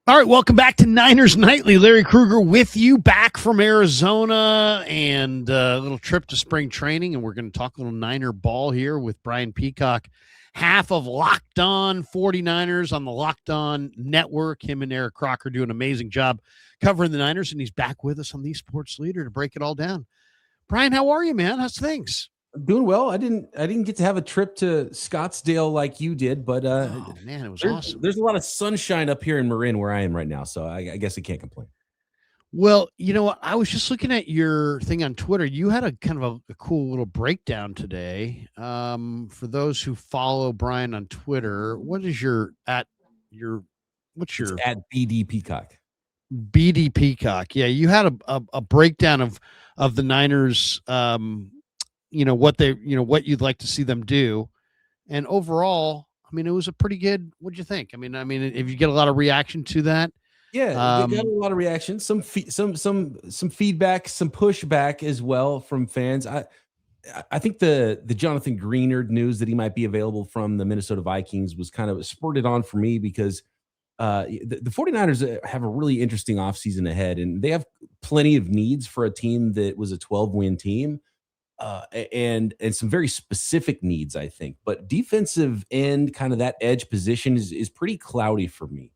All right, welcome back to Niners Nightly. Larry Krueger with you, back from Arizona and a little trip to spring training, and we're going to talk a little Niner ball here with Brian Peacock, half of Locked On 49ers on the Locked On Network. Him and Eric Crocker do an amazing job covering the Niners, and he's back with us on the Sports Leader to break it all down. Brian, how are you, man? How's things? Doing well. I didn't get to have a trip to Scottsdale like you did, but oh man, it was awesome. There's a lot of sunshine up here in Marin where I am right now, so I guess I can't complain. Well, you know what? I was just looking at your thing on Twitter. You had a kind of a cool little breakdown today. For those who follow Brian on Twitter, what's your it's at BD Peacock? BD Peacock. Yeah, you had a breakdown of the Niners. What you'd like to see them do, and overall, I mean, it was a pretty good. What'd you think? I mean, if you get a lot of reaction to that. Yeah, they got a lot of reaction, some feedback, some pushback as well from fans. I think the Jonathan Greenard news that he might be available from the Minnesota Vikings was kind of spurred it on for me because the 49ers have a really interesting offseason ahead, and they have plenty of needs for a team that was a 12-win team. And some very specific needs, I think. But defensive end, kind of that edge position is pretty cloudy for me.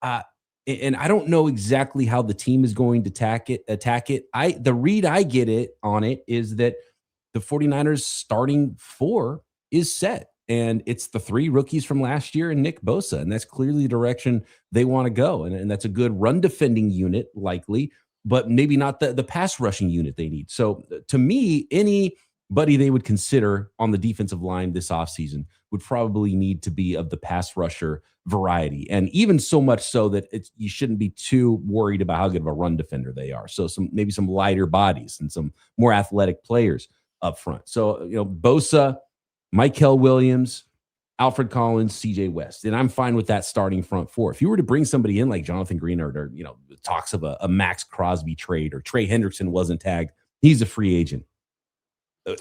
And I don't know exactly how the team is going to attack it. The read I get it on it is that the 49ers starting four is set. And it's the three rookies from last year and Nick Bosa. And that's clearly the direction they want to go. And that's a good run defending unit, likely, but maybe not the pass rushing unit they need. So to me, anybody they would consider on the defensive line this offseason would probably need to be of the pass rusher variety. And even so much so that you shouldn't be too worried about how good of a run defender they are. So maybe some lighter bodies and some more athletic players up front. So, Bosa, Mykel Williams, Alfred Collins, CJ West. And I'm fine with that starting front four. If you were to bring somebody in like Jonathan Greenard or, talks of a Max Crosby trade, or Trey Hendrickson wasn't tagged, he's a free agent.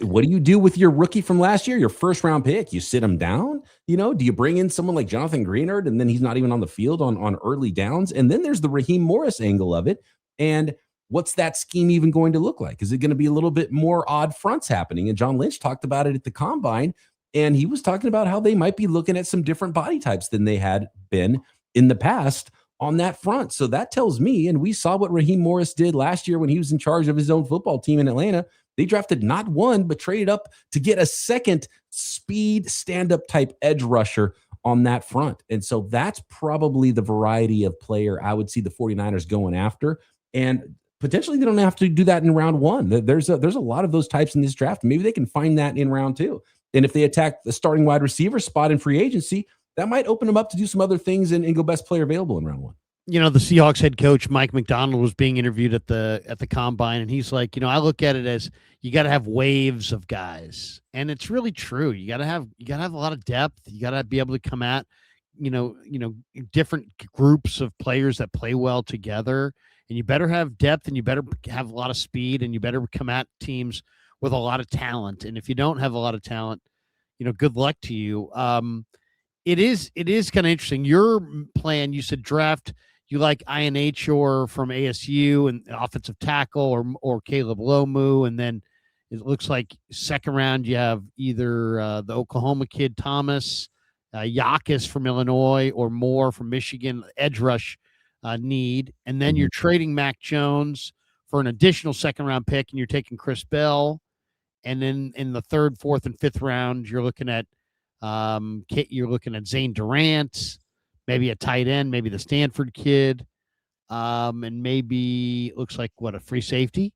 What do you do with your rookie from last year, your first round pick? You sit him down? Do you bring in someone like Jonathan Greenard and then he's not even on the field on early downs? And then there's the Raheem Morris angle of it. And what's that scheme even going to look like? Is it going to be a little bit more odd fronts happening? And John Lynch talked about it at the Combine. And he was talking about how they might be looking at some different body types than they had been in the past on that front. So that tells me, and we saw what Raheem Morris did last year when he was in charge of his own football team in Atlanta. They drafted not one, but traded up to get a second speed stand-up type edge rusher on that front. And so that's probably the variety of player I would see the 49ers going after. And potentially they don't have to do that in round one. There's a lot of those types in this draft. Maybe they can find that in round two. And if they attack the starting wide receiver spot in free agency, that might open them up to do some other things and go best player available in round one. The Seahawks head coach Mike McDonald was being interviewed at the Combine, and he's like, I look at it as you got to have waves of guys, and it's really true. You got to have a lot of depth. You got to be able to come at different groups of players that play well together, and you better have depth, and you better have a lot of speed, and you better come at teams with a lot of talent. And if you don't have a lot of talent, good luck to you. It is kind of interesting. Your plan, you said draft. You like INH or from ASU and offensive tackle or Caleb Lomu. And then it looks like second round, you have either the Oklahoma kid, Thomas, Yakis from Illinois, or Moore from Michigan, edge rush need. And then you're trading Mac Jones for an additional second round pick, and you're taking Chris Bell. And then in the third, fourth, and fifth round, you're looking at Zane Durant, maybe a tight end, maybe the Stanford kid, and maybe it looks like a free safety.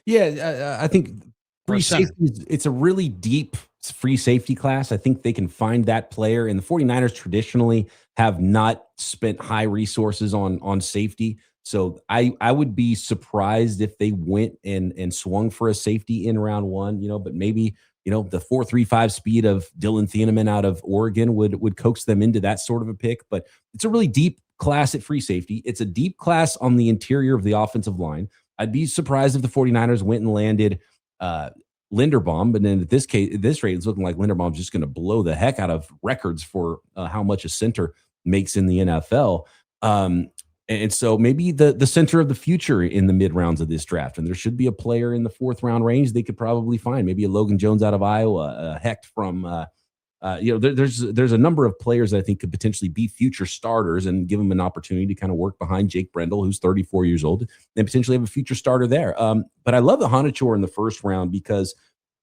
Yeah, I think free safety. It's a really deep free safety class. I think they can find that player, and the 49ers traditionally have not spent high resources on safety. So I would be surprised if they went and swung for a safety in round one, but maybe, the 4.35 speed of Dylan Thieneman out of Oregon would coax them into that sort of a pick. But it's a really deep class at free safety. It's a deep class on the interior of the offensive line. I'd be surprised if the 49ers went and landed Linderbaum, but then at this rate, it's looking like Linderbaum's just going to blow the heck out of records for how much a center makes in the NFL. And so maybe the center of the future in the mid rounds of this draft, and there should be a player in the 4th round range they could probably find. Maybe a Logan Jones out of Iowa, a Hecht from there's a number of players that I think could potentially be future starters and give them an opportunity to kind of work behind Jake Brendel, who's 34 years old, and potentially have a future starter there. But I love the Honachor in the 1st round because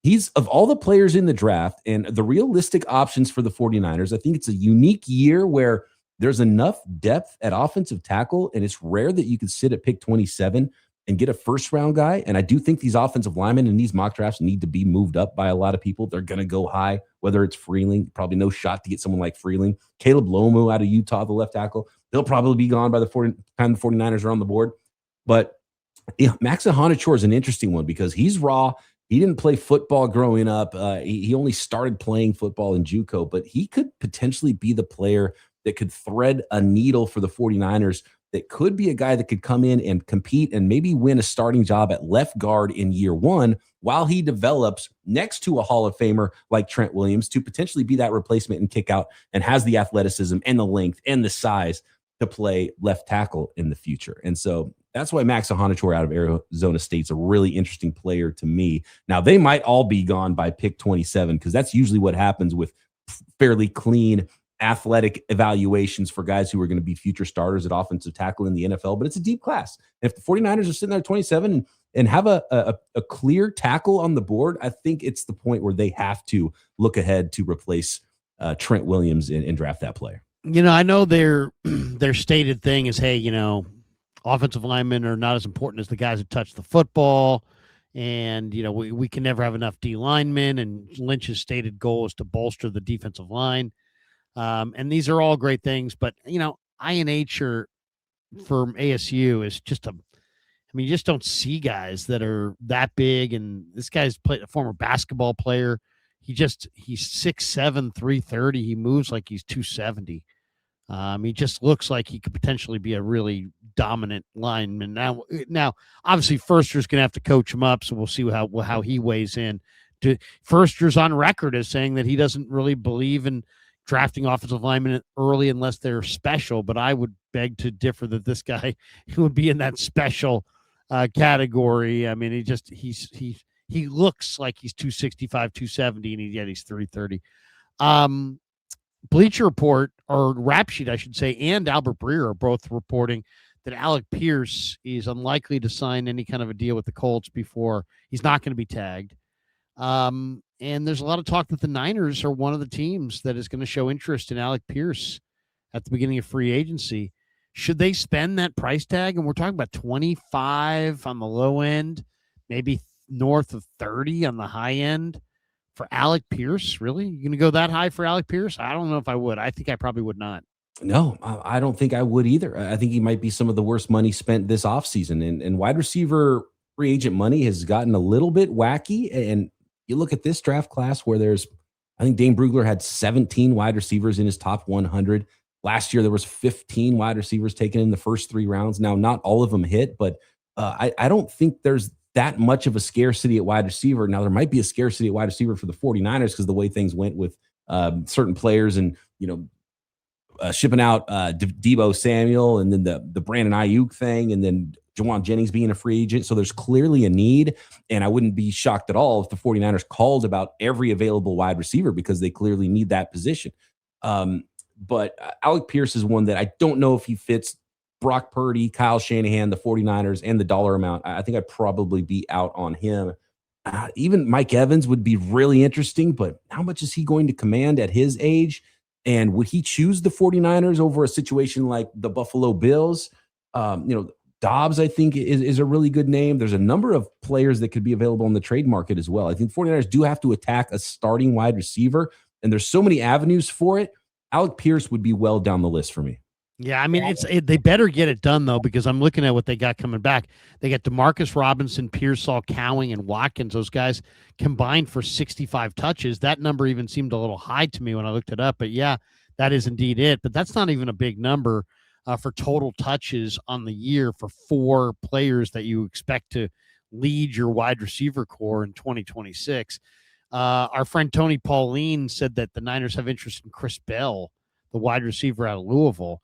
he's, of all the players in the draft and the realistic options for the 49ers, I think it's a unique year where there's enough depth at offensive tackle, and it's rare that you could sit at pick 27 and get a 1st round guy. And I do think these offensive linemen in these mock drafts need to be moved up by a lot of people. They're going to go high, whether it's Freeling, probably no shot to get someone like Freeling. Caleb Lomu out of Utah, the left tackle, he'll probably be gone by the time the 49ers are on the board. But Max Honachor is an interesting one because he's raw. He didn't play football growing up. He only started playing football in JUCO, but he could potentially be the player that could thread a needle for the 49ers, that could be a guy that could come in and compete and maybe win a starting job at left guard in year 1 while he develops next to a Hall of Famer like Trent Williams to potentially be that replacement and kick out, and has the athleticism and the length and the size to play left tackle in the future. And so that's why Max Honachor out of Arizona State's a really interesting player to me. Now, they might all be gone by pick 27 because that's usually what happens with fairly clean athletic evaluations for guys who are going to be future starters at offensive tackle in the NFL, but it's a deep class. And if the 49ers are sitting there at 27 and have a clear tackle on the board, I think it's the point where they have to look ahead to replace Trent Williams and draft that player. I know their stated thing is, hey, offensive linemen are not as important as the guys who touch the football. And, we can never have enough D linemen. And Lynch's stated goal is to bolster the defensive line. And these are all great things, but INH from ASU is just you just don't see guys that are that big. And this guy's played a former basketball player. He's 6'7", 330. He moves like he's 270. He just looks like he could potentially be a really dominant lineman. Now, obviously, Firster's going to have to coach him up, so we'll see how he weighs in. Firster's on record as saying that he doesn't really believe in drafting offensive linemen early unless they're special, but I would beg to differ that this guy would be in that special category. I mean, he looks like he's 265, 270, and yet he's 330. Bleacher Report, or Rap Sheet, I should say, and Albert Breer are both reporting that Alec Pierce is unlikely to sign any kind of a deal with the Colts before. He's not going to be tagged. And there's a lot of talk that the Niners are one of the teams that is going to show interest in Alec Pierce at the beginning of free agency. Should they spend that price tag? And we're talking about 25 on the low end, maybe north of 30 on the high end for Alec Pierce. Really? You going to go that high for Alec Pierce? I don't know if I would. I think I probably would not. No, I don't think I would either. I think he might be some of the worst money spent this offseason. And wide receiver free agent money has gotten a little bit wacky. And you look at this draft class where I think Dane Brugler had 17 wide receivers in his top 100. Last year, there was 15 wide receivers taken in the first 3 rounds. Now, not all of them hit, but I don't think there's that much of a scarcity at wide receiver. Now, there might be a scarcity at wide receiver for the 49ers because the way things went with certain players and, shipping out Deebo Samuel and then the Brandon Ayuk thing and then Jawan Jennings being a free agent. So there's clearly a need, and I wouldn't be shocked at all if the 49ers called about every available wide receiver because they clearly need that position. But Alec Pierce is one that I don't know if he fits Brock Purdy, Kyle Shanahan, the 49ers, and the dollar amount. I think I'd probably be out on him. Even Mike Evans would be really interesting, but how much is he going to command at his age? And would he choose the 49ers over a situation like the Buffalo Bills? Dobbs, I think, is a really good name. There's a number of players that could be available in the trade market as well. I think 49ers do have to attack a starting wide receiver, and there's so many avenues for it. Alec Pierce would be well down the list for me. Yeah, I mean, they better get it done, though, because I'm looking at what they got coming back. They got DeMarcus Robinson, Pearsall, Cowing, and Watkins. Those guys combined for 65 touches. That number even seemed a little high to me when I looked it up. But, yeah, that is indeed it. But that's not even a big number for total touches on the year for 4 players that you expect to lead your wide receiver core in 2026. Our friend Tony Pauline said that the Niners have interest in Chris Bell, the wide receiver out of Louisville.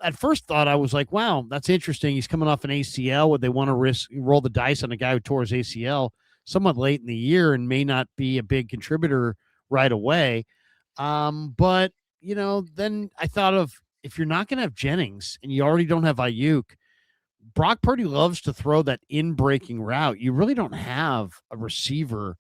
at first thought, I was like, wow, that's interesting. He's coming off an ACL. Would they want to roll the dice on a guy who tore his ACL somewhat late in the year and may not be a big contributor right away? But then I thought of, if you're not going to have Jennings and you already don't have Ayuk, Brock Purdy loves to throw that in-breaking route. You really don't have a receiver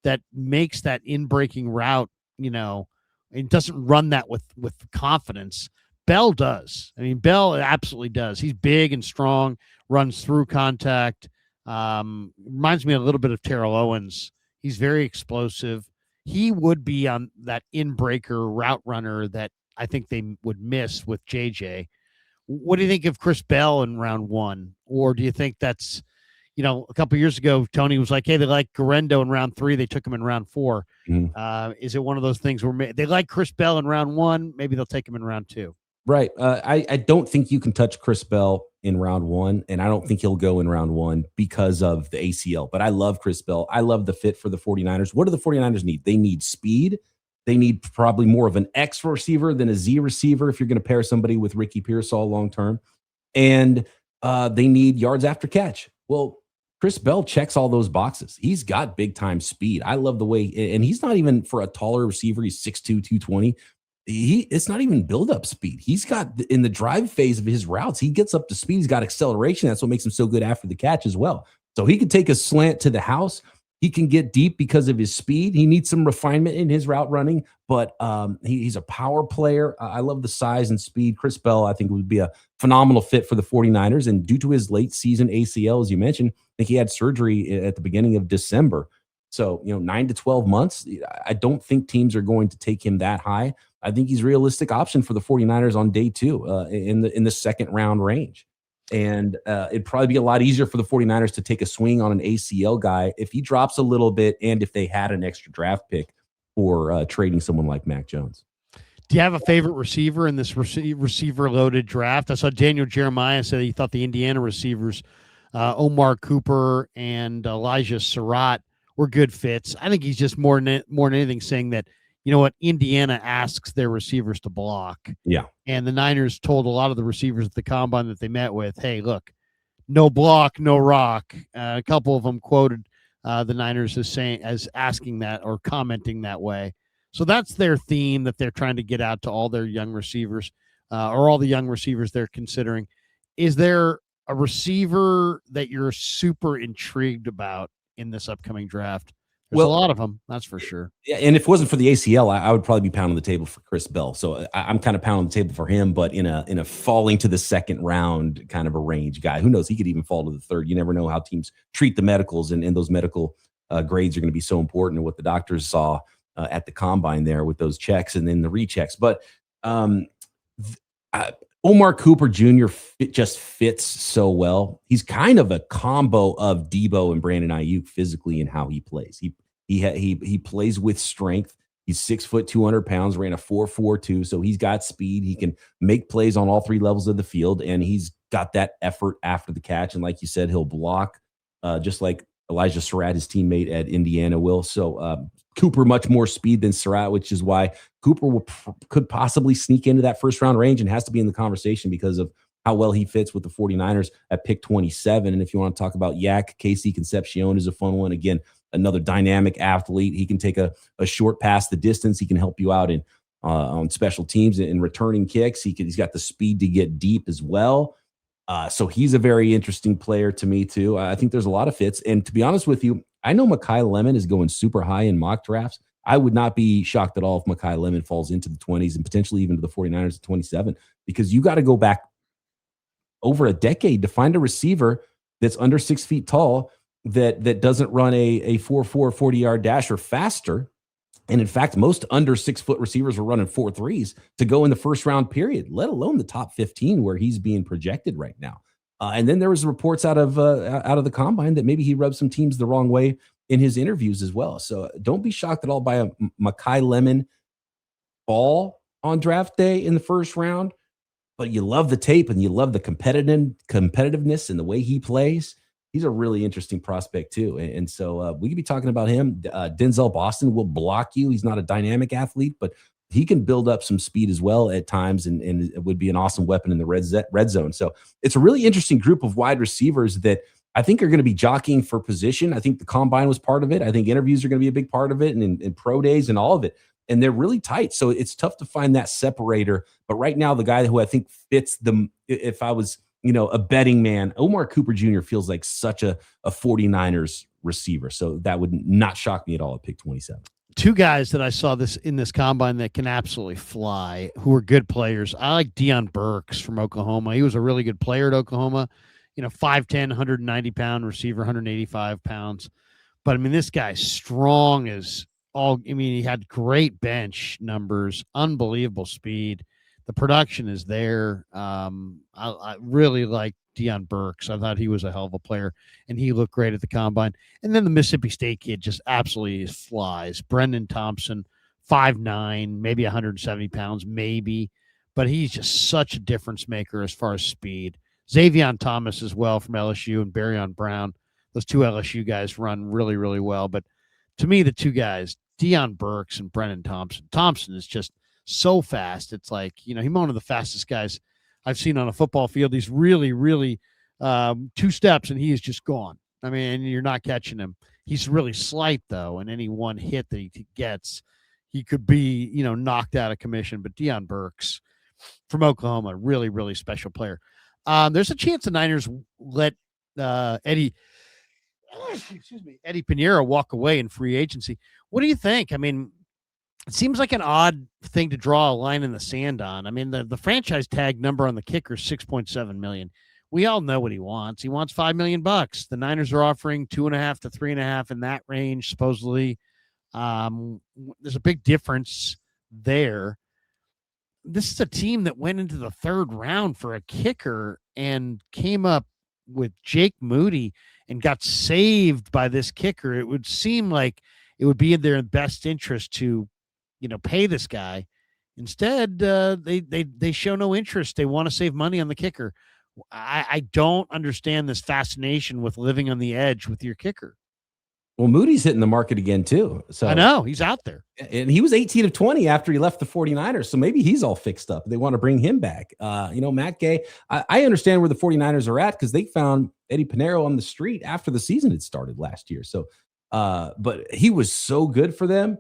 that makes that in-breaking route, and doesn't run that with confidence. Bell does. I mean, Bell absolutely does. He's big and strong, runs through contact. Reminds me a little bit of Terrell Owens. He's very explosive. He would be on that in-breaker route runner that I think they would miss with JJ. What do you think of Chris Bell in round 1? Or do you think that's, a couple of years ago, Tony was like, hey, they like Garendo in round 3. They took him in round 4. Mm-hmm. Is it one of those things where they like Chris Bell in round 1? Maybe they'll take him in round 2. Right. I don't think you can touch Chris Bell in round 1, and I don't think he'll go in round 1 because of the ACL. But I love Chris Bell. I love the fit for the 49ers. What do the 49ers need? They need speed. They need probably more of an X receiver than a Z receiver if you're going to pair somebody with Ricky Pearsall long term. And they need yards after catch. Well, Chris Bell checks all those boxes. He's got big-time speed. I love the way, and he's not even, for a taller receiver, he's 6'2", 220. It's not even build-up speed. He's got, in the drive phase of his routes, he gets up to speed. He's got acceleration. That's what makes him so good after the catch as well. So he can take a slant to the house. He can get deep because of his speed. He needs some refinement in his route running, but he's a power player. I love the size and speed. Chris Bell, I think, would be a phenomenal fit for the 49ers. And due to his late season ACL, as you mentioned, I think he had surgery at the beginning of December. So, 9 to 12 months. I don't think teams are going to take him that high. I think he's a realistic option for the 49ers on day 2 in the second round range. And it'd probably be a lot easier for the 49ers to take a swing on an ACL guy if he drops a little bit and if they had an extra draft pick for trading someone like Mac Jones. Do you have a favorite receiver in this receiver-loaded draft? I saw Daniel Jeremiah say he thought the Indiana receivers, Omar Cooper and Elijah Surratt, were good fits. I think he's just more than anything saying that, Indiana asks their receivers to block. Yeah. And the Niners told a lot of the receivers at the combine that they met with, hey, look, no block, no rock. A couple of them quoted the Niners as asking that or commenting that way. So that's their theme that they're trying to get out to all their young receivers or all the young receivers they're considering. Is there a receiver that you're super intrigued about in this upcoming draft? There's a lot of them, that's for sure. Yeah, and if it wasn't for the ACL, I would probably be pounding the table for Chris Bell. So I'm kind of pounding the table for him, but in a falling to the second round kind of a range guy. Who knows? He could even fall to the third. You never know how teams treat the medicals, and those medical grades are going to be so important, and what the doctors saw at the combine there with those checks and then the rechecks. But Omar Cooper Jr. just fits so well. He's kind of a combo of Debo and Brandon Ayuk physically in how he plays. He plays with strength. He's 6 foot, 200 pounds, ran a 4.42. So he's got speed. He can make plays on all 3 levels of the field, and he's got that effort after the catch. And like you said, he'll block just like Elijah Surratt, his teammate at Indiana, will. So Cooper, much more speed than Surratt, which is why Cooper could possibly sneak into that first round range and has to be in the conversation because of how well he fits with the 49ers at pick 27. And if you want to talk about Yak, Casey Concepcion is a fun one. Again, another dynamic athlete. He can take a short pass the distance. He can help you out in on special teams and returning kicks. He's got the speed to get deep as well. So he's a very interesting player to me too. I think there's a lot of fits. And to be honest with you, I know Mekhi Lemon is going super high in mock drafts. I would not be shocked at all if Mekhi Lemon falls into the 20s and potentially even to the 49ers at 27, because you got to go back over a decade to find a receiver that's under 6 feet tall that doesn't run a 4.4 40-yard dash or faster. And in fact, most under 6 foot receivers were running 4.3s to go in the first round period, let alone the top 15 where he's being projected right now. And then there was reports out of the combine that maybe he rubbed some teams the wrong way in his interviews as well. So don't be shocked at all by a Mekhi Lemon fall on draft day in the first round, but you love the tape and you love the competitiveness and the way he plays. He's a really interesting prospect too. And so we could be talking about him. Denzel Boston will block you. He's not a dynamic athlete, but he can build up some speed as well at times, and it would be an awesome weapon in the red zone. So it's a really interesting group of wide receivers that I think are going to be jockeying for position. I think the combine was part of it. I think interviews are going to be a big part of it, and pro days and all of it. And they're really tight. So it's tough to find that separator. But right now, the guy who I think fits them, if I was, a betting man, Omar Cooper Jr. feels like such a 49ers receiver. So that would not shock me at all at pick 27. Two guys that I saw in this combine that can absolutely fly, who are good players. I like Deion Burks from Oklahoma. He was a really good player at Oklahoma. 5'10", 190-pound receiver, 185 pounds. But, I mean, this guy's strong as all. I mean, he had great bench numbers, unbelievable speed. The production is there. I really like Deion Burks. I thought he was a hell of a player, and he looked great at the combine. And then the Mississippi State kid just absolutely flies. Brendan Thompson, 5'9", maybe 170 pounds, maybe. But he's just such a difference maker as far as speed. Xavion Thomas as well from LSU, and Barryon Brown. Those two LSU guys run really, really well. But to me, the two guys, Deion Burks and Brendan Thompson. Thompson is just so fast. It's like, he's one of the fastest guys I've seen on a football field. He's really, really 2 steps and he is just gone. I mean, you're not catching him. He's really slight though, and any one hit that he gets, he could be, knocked out of commission. But Deion Burks from Oklahoma, really, really special player. There's a chance the Niners let Eddie Pinheiro walk away in free agency. What do you think? I mean, it seems like an odd thing to draw a line in the sand on. I mean, the franchise tag number on the kicker is $6.7 million. We all know what he wants. He wants $5 million. The Niners are offering 2.5 to 3.5 in that range, supposedly. There's a big difference there. This is a team that went into the 3rd round for a kicker and came up with Jake Moody and got saved by this kicker. It would seem like it would be in their best interest to, pay this guy. Instead, they show no interest. They want to save money on the kicker. I don't understand this fascination with living on the edge with your kicker. Well, Moody's hitting the market again too. So I know he's out there, and he was 18 of 20 after he left the 49ers. So maybe he's all fixed up. They want to bring him back. Matt Gay, I understand where the 49ers are at because they found Eddie Pinheiro on the street after the season had started last year. So, but he was so good for them.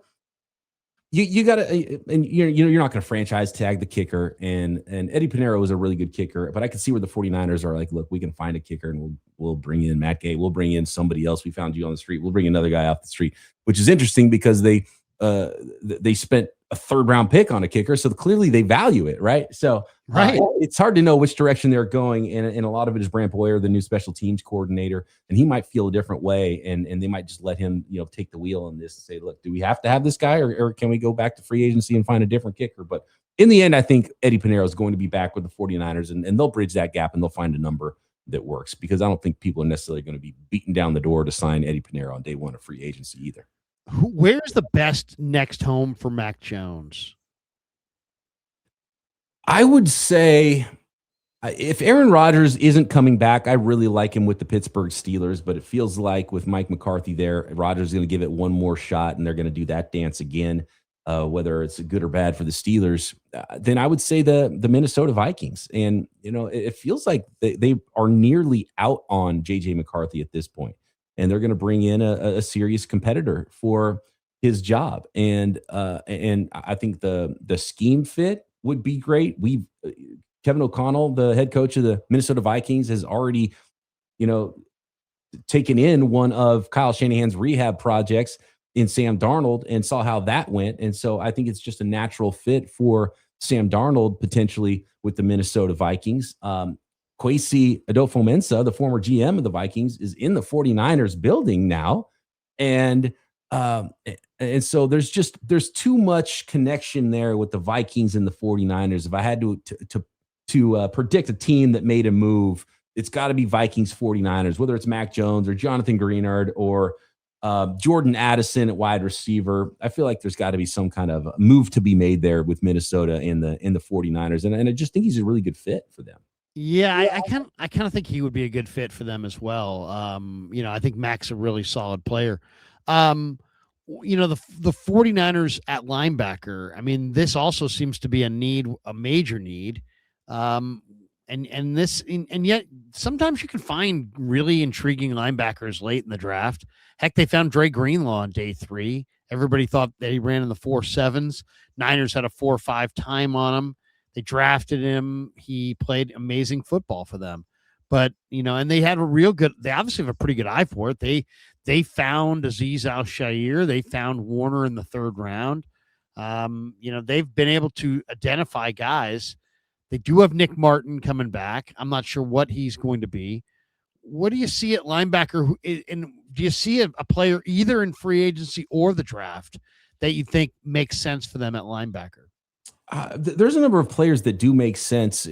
You got to, and you're not going to franchise tag the kicker. And Eddie Pinheiro was a really good kicker, but I can see where the 49ers are like, look, we can find a kicker and we'll bring in Matt Gay. We'll bring in somebody else. We found you on the street. We'll bring another guy off the street, which is interesting because they spent a 3rd round pick on a kicker. So clearly they value it. Right. So right. It's hard to know which direction they're going. And a lot of it is Brant Boyer, the new special teams coordinator, and he might feel a different way. And they might just let him, take the wheel on this and say, look, do we have to have this guy or can we go back to free agency and find a different kicker? But in the end, I think Eddie Pinheiro is going to be back with the 49ers and they'll bridge that gap and they'll find a number that works because I don't think people are necessarily going to be beating down the door to sign Eddie Pinheiro on day 1 of free agency either. Where's the best next home for Mac Jones? I would say if Aaron Rodgers isn't coming back, I really like him with the Pittsburgh Steelers, but it feels like with Mike McCarthy there, Rodgers is going to give it one more shot and they're going to do that dance again, whether it's good or bad for the Steelers. Then I would say the Minnesota Vikings. And, it feels like they are nearly out on J.J. McCarthy at this point. And they're going to bring in a serious competitor for his job. And I think the scheme fit would be great. Kevin O'Connell, the head coach of the Minnesota Vikings, has already, taken in one of Kyle Shanahan's rehab projects in Sam Darnold and saw how that went. And so I think it's just a natural fit for Sam Darnold potentially with the Minnesota Vikings. Kwesi Adofo-Mensah, the former GM of the Vikings, is in the 49ers building now. And so there's too much connection there with the Vikings and the 49ers. If I had to predict a team that made a move, it's got to be Vikings 49ers, whether it's Mac Jones or Jonathan Greenard or Jordan Addison at wide receiver. I feel like there's got to be some kind of move to be made there with Minnesota in the 49ers. And I just think he's a really good fit for them. Yeah, I kind of think he would be a good fit for them as well. I think Mac's a really solid player. the 49ers at linebacker, I mean, this also seems to be a major need. Um, and yet sometimes you can find really intriguing linebackers late in the draft. Heck, they found Dre Greenlaw on day 3. Everybody thought that he ran in the 4.7s. Niners had a 4.5 time on him. They drafted him. He played amazing football for them. But, and they obviously have a pretty good eye for it. They found Azeez Al-Shaair. They found Warner in the 3rd round. They've been able to identify guys. They do have Nick Martin coming back. I'm not sure what he's going to be. What do you see at linebacker? And do you see a player either in free agency or the draft that you think makes sense for them at linebacker? There's a number of players that do make sense.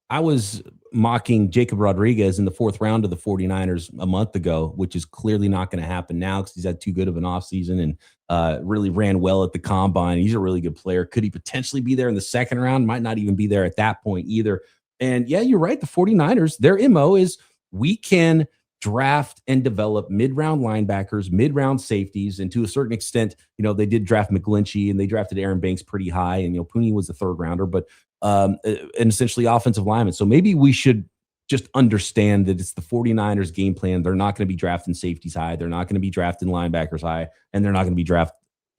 I was mocking Jacob Rodriguez in the 4th round of the 49ers a month ago, which is clearly not going to happen now because he's had too good of an offseason and really ran well at the combine. He's a really good player. Could he potentially be there in the 2nd round? Might not even be there at that point either. And yeah, you're right. The 49ers, their MO is we can draft and develop mid-round linebackers, mid-round safeties, and to a certain extent, they did draft McGlinchey and they drafted Aaron Banks pretty high, and Pooney was the 3rd rounder, but and essentially offensive linemen. So maybe we should just understand that it's the 49ers game plan. They're not going to be drafting safeties high. They're not going to be drafting linebackers high, and they're not going to be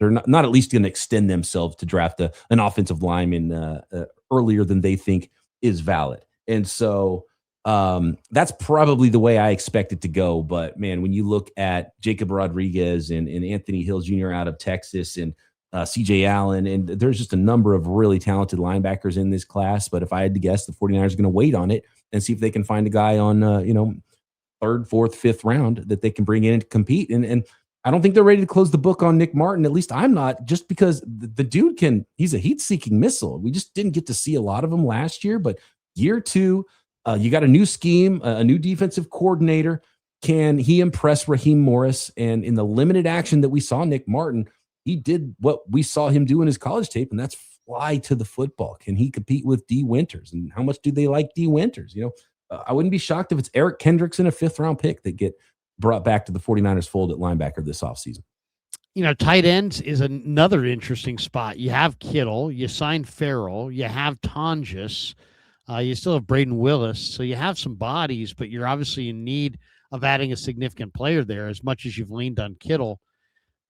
they're not at least going to extend themselves to draft an offensive lineman earlier than they think is valid. And so that's probably the way I expect it to go. But man, when you look at Jacob Rodriguez and Anthony Hill Jr. out of Texas and CJ Allen, and there's just a number of really talented linebackers in this class. But if I had to guess, the 49ers are going to wait on it and see if they can find a guy on, 3rd, 4th, 5th round that they can bring in and compete. And I don't think they're ready to close the book on Nick Martin. At least I'm not, just because the dude he's a heat-seeking missile. We just didn't get to see a lot of him last year, but year 2, you got a new scheme, a new defensive coordinator. Can he impress Raheem Morris? And in the limited action that we saw Nick Martin, he did what we saw him do in his college tape, and that's fly to the football. Can he compete with D. Winters? And how much do they like D. Winters? I wouldn't be shocked if it's Eric Kendricks and a 5th round pick that get brought back to the 49ers fold at linebacker this offseason. Tight ends is another interesting spot. You have Kittle, you signed Farrell, you have Tonjes, you still have Braden Willis. So you have some bodies, but you're obviously in need of adding a significant player there as much as you've leaned on Kittle.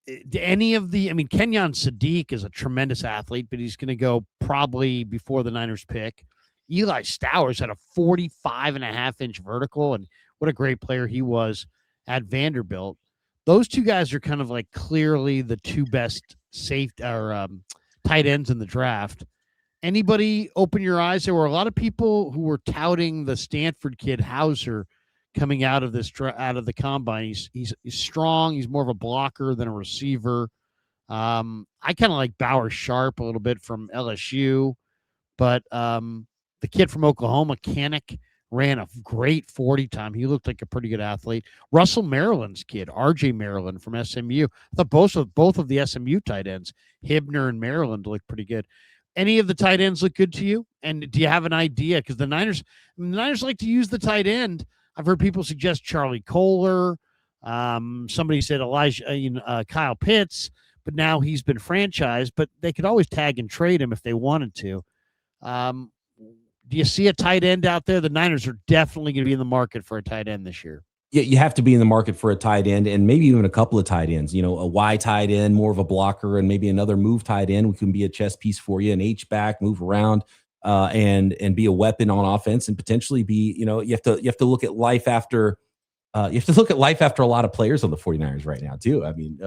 Kenyon Sadiq is a tremendous athlete, but he's going to go probably before the Niners pick. Eli Stowers had a 45.5-inch vertical, and what a great player he was at Vanderbilt. Those 2 guys are kind of like clearly the 2 best tight ends in the draft. Anybody open your eyes? There were a lot of people who were touting the Stanford kid Hauser coming out of the combine. He's strong. He's more of a blocker than a receiver. I kind of like Bauer Sharp a little bit from LSU, but the kid from Oklahoma, Kanik, ran a great 40 time. He looked like a pretty good athlete. Russell Maryland's kid, RJ Maryland from SMU. I thought both of the SMU tight ends, Hibner and Maryland, looked pretty good. Any of the tight ends look good to you? And do you have an idea? Because the Niners like to use the tight end. I've heard people suggest Charlie Kohler. Somebody said Kyle Pitts, but now he's been franchised. But they could always tag and trade him if they wanted to. Do you see a tight end out there? The Niners are definitely going to be in the market for a tight end this year. Yeah, you have to be in the market for a tight end and maybe even a couple of tight ends. A Y tight end, more of a blocker, and maybe another move tight end, which can be a chess piece for you, an H-back, move around. And be a weapon on offense and potentially be, you have to look at life after a lot of players on the 49ers right now too. I mean,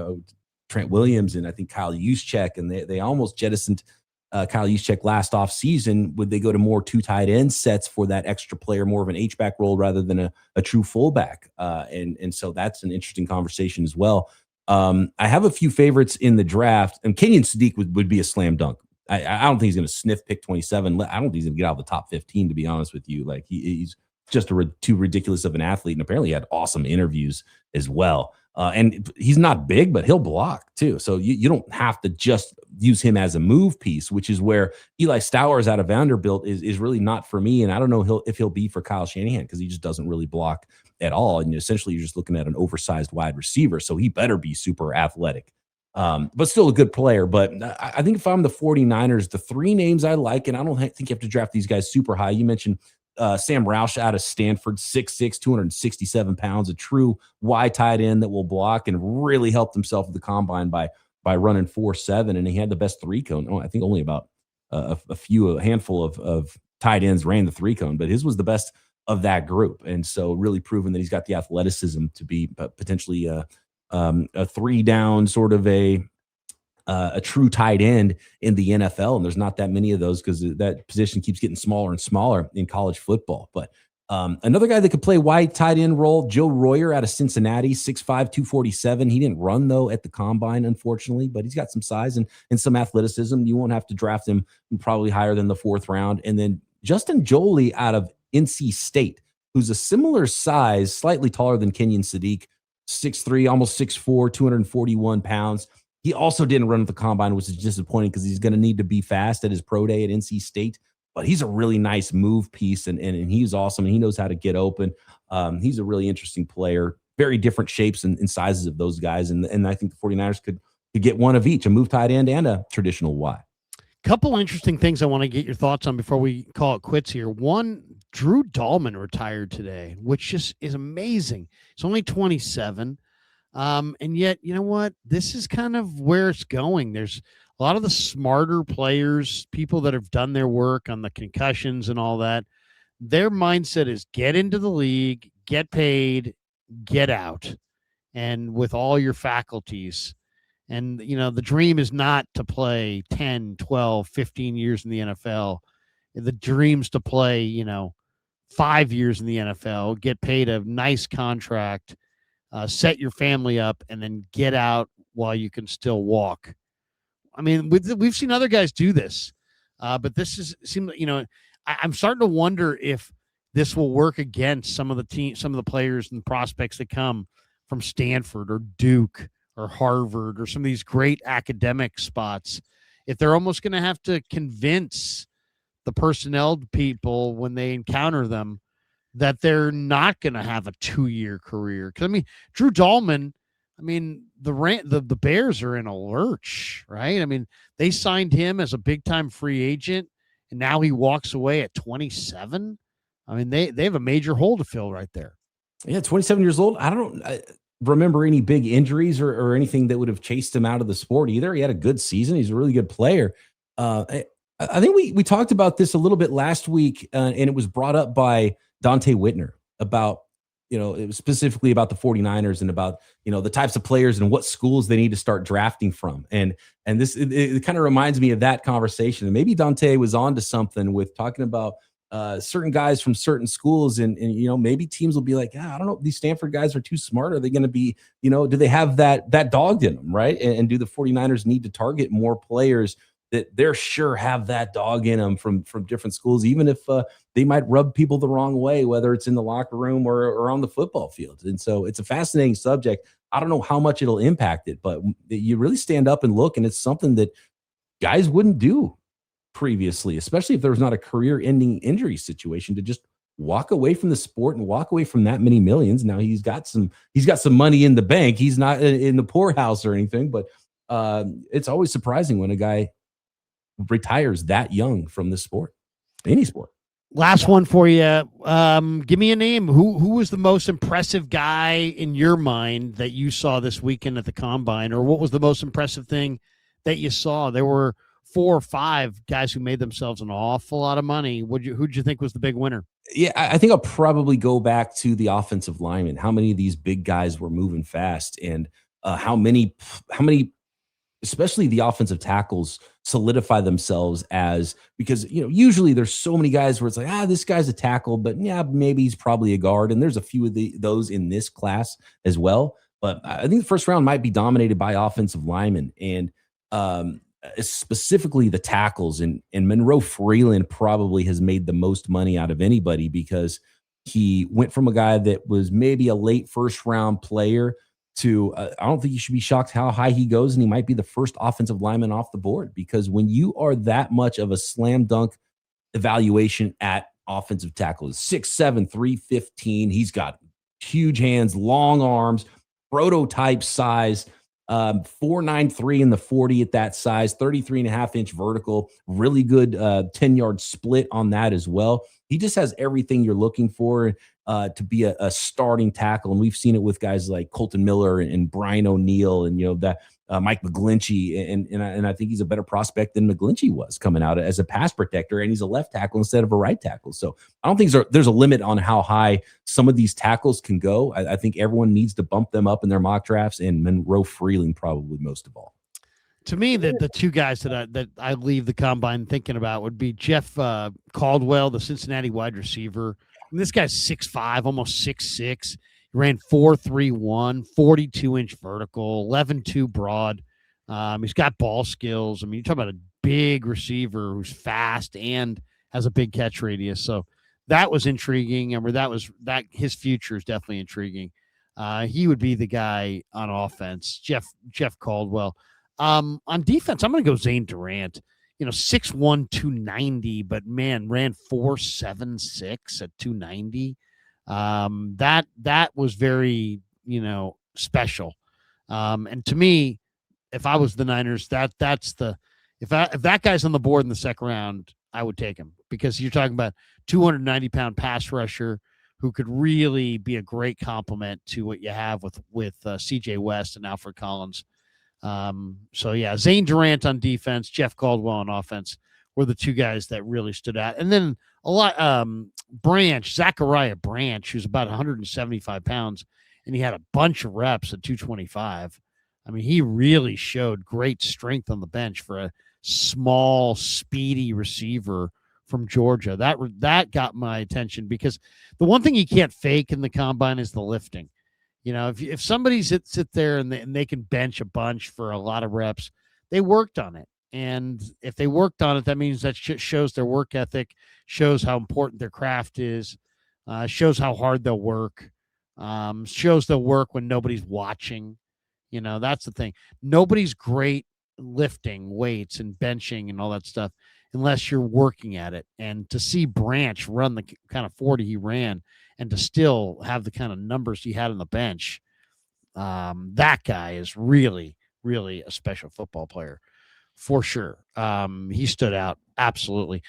Trent Williams and I think Kyle Juszczyk, and they almost jettisoned Kyle Juszczyk last offseason. Would they go to more 2 tight end sets for that extra player, more of an H-back role rather than a true fullback? And so that's an interesting conversation as well. I have a few favorites in the draft, and Kenyon Sadiq would be a slam dunk. I don't think he's going to sniff pick 27. I don't think he's going to get out of the top 15, to be honest with you. Like he's just too ridiculous of an athlete, and apparently he had awesome interviews as well. And he's not big, but he'll block too. So you don't have to just use him as a move piece, which is where Eli Stowers out of Vanderbilt is really not for me. And I don't know if he'll be for Kyle Shanahan because he just doesn't really block at all. And essentially you're just looking at an oversized wide receiver. So he better be super athletic But still a good player. But I think if I'm the 49ers, the three names I like, and I don't think you have to draft these guys super high. You mentioned Sam Roush out of Stanford, 6'6", 267 pounds, a true wide tight end that will block and really helped himself at the combine by running 4.7, and he had the best three cone. I think only about a handful of tight ends ran the three cone, but his was the best of that group, and so really proven that he's got the athleticism to be potentially a three down sort of a true tight end in the NFL. And there's not that many of those because that position keeps getting smaller and smaller in college football. But another guy that could play wide tight end role, Joe Royer out of Cincinnati, 6'5", 247. He didn't run, though, at the combine, unfortunately, but he's got some size and some athleticism. You won't have to draft him probably higher than the 4th round. And then Justin Joly out of NC State, who's a similar size, slightly taller than Kenyon Sadiq, 6'3", almost 6'4", 241 pounds. He also didn't run at the combine, which is disappointing because he's going to need to be fast at his pro day at NC State. But he's a really nice move piece, and he's awesome, and he knows how to get open. He's a really interesting player, very different shapes and sizes of those guys. And I think the 49ers could get one of each, a move tight end and a traditional Y. Couple interesting things I want to get your thoughts on before we call it quits here. One, Drew Dahlman retired today, which just is amazing. He's only 27. And yet, you know what? This is kind of where it's going. There's a lot of the smarter players, people that have done their work on the concussions and all that. Their mindset is get into the league, get paid, get out, and with all your faculties. And, you know, the dream is not to play 10, 12, 15 years in the NFL. The dream's to play, 5 years in the NFL, get paid a nice contract, set your family up, and then get out while you can still walk. I mean, we've seen other guys do this, but this seems, I'm starting to wonder if this will work against some of the players and prospects that come from Stanford or Duke or Harvard or some of these great academic spots. If they're almost going to have to convince the personnel people when they encounter them that they're not going to have a 2-year career. Because, I mean, Drew Dahlman, the Bears are in a lurch, right? I mean, they signed him as a big-time free agent, and now he walks away at 27. I mean, they have a major hole to fill right there. Yeah, 27 years old. I don't remember any big injuries or anything that would have chased him out of the sport either. He had a good season. He's a really good player. I think we talked about this a little bit last week, and it was brought up by Dante Whitner about, it was specifically about the 49ers and about, the types of players and what schools they need to start drafting from. And this, it kind of reminds me of that conversation. And maybe Dante was on to something with talking about certain guys from certain schools. And maybe teams will be like, I don't know, these Stanford guys are too smart. Are they going to be, do they have that dog in them, right? And do the 49ers need to target more players that they're sure have that dog in them from different schools, even if they might rub people the wrong way, whether it's in the locker room or on the football field. And so it's a fascinating subject. I don't know how much it'll impact it, but you really stand up and look, and it's something that guys wouldn't do previously, especially if there was not a career-ending injury situation, to just walk away from the sport and walk away from that many millions. Now he's got some money in the bank. He's not in the poorhouse or anything, but it's always surprising when a guy retires that young from the sport, any sport. Last one for you. Give me a name. Who was the most impressive guy in your mind that you saw this weekend at the combine, or what was the most impressive thing that you saw? There were 4 or 5 guys who made themselves an awful lot of money. Who'd you think was the big winner? Yeah, I think I'll probably go back to the offensive linemen. How many of these big guys were moving fast, and how many, especially the offensive tackles, solidify themselves as, because usually there's so many guys where it's like, this guy's a tackle, but yeah, maybe he's probably a guard, and there's a few of those in this class as well. But I think the first round might be dominated by offensive linemen, and specifically the tackles, and Monroe Freeland probably has made the most money out of anybody, because he went from a guy that was maybe a late first round player to I don't think you should be shocked how high he goes, and he might be the first offensive lineman off the board, because when you are that much of a slam dunk evaluation at offensive tackle, 6'7", 315, he's got huge hands, long arms, prototype size. 4.93 in the 40 at that size, 33.5-inch vertical, really good 10-yard split on that as well. He just has everything you're looking for to be a starting tackle. And we've seen it with guys like Colton Miller and Brian O'Neill and, that Mike McGlinchey. And I think he's a better prospect than McGlinchey was coming out as a pass protector. And he's a left tackle instead of a right tackle. So I don't think there's a limit on how high some of these tackles can go. I think everyone needs to bump them up in their mock drafts, and Monroe Freeling probably most of all. To me, the two guys that I leave the combine thinking about would be Jeff Caldwell, the Cincinnati wide receiver. And this guy's 6'5", almost 6'6". He ran 4.31, 42-inch vertical, 11.2 broad. He's got ball skills. I mean, you talk about a big receiver who's fast and has a big catch radius. So that was intriguing. I mean, his future is definitely intriguing. He would be the guy on offense, Jeff Caldwell. On defense, I'm going to go Zane Durant. 6'1", 290, but man, ran 4.76 at 290. That was very, special. And to me, if I was the Niners, if that guy's on the board in the second round, I would take him, because you're talking about 290-pound pass rusher who could really be a great complement to what you have with CJ West and Alfred Collins. So yeah, Zane Durant on defense, Jeff Caldwell on offense were the two guys that really stood out. And then Zachariah Branch, who's about 175 pounds, and he had a bunch of reps at 225. I mean, he really showed great strength on the bench for a small, speedy receiver from Georgia. That got my attention, because the one thing you can't fake in the combine is the lifting. If somebody sit there and they can bench a bunch for a lot of reps, they worked on it. And if they worked on it, that means that shows their work ethic, shows how important their craft is, shows how hard they'll work, shows they'll work when nobody's watching. That's the thing. Nobody's great lifting weights and benching and all that stuff unless you're working at it. And to see Branch run the kind of 40 he ran, and to still have the kind of numbers he had on the bench, that guy is really, really a special football player for sure. He stood out. Absolutely.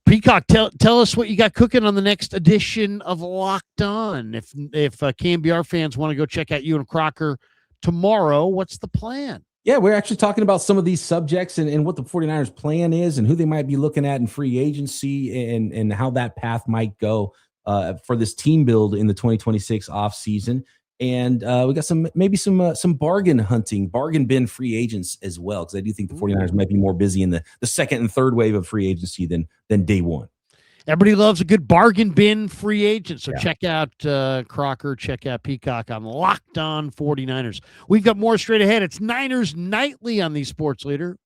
Peacock, tell us what you got cooking on the next edition of Locked On. If KNBR fans want to go check out you and Crocker tomorrow, what's the plan? Yeah, we're actually talking about some of these subjects and what the 49ers plan is and who they might be looking at in free agency and how that path might go for this team build in the 2026 offseason. And we got some bargain hunting, bargain bin free agents as well, because I do think the 49ers might be more busy in the second and third wave of free agency than day one. Everybody loves a good bargain bin free agent. So check out Crocker, check out Peacock on Locked On 49ers. We've got more straight ahead. It's Niners Nightly on the Sports Leader.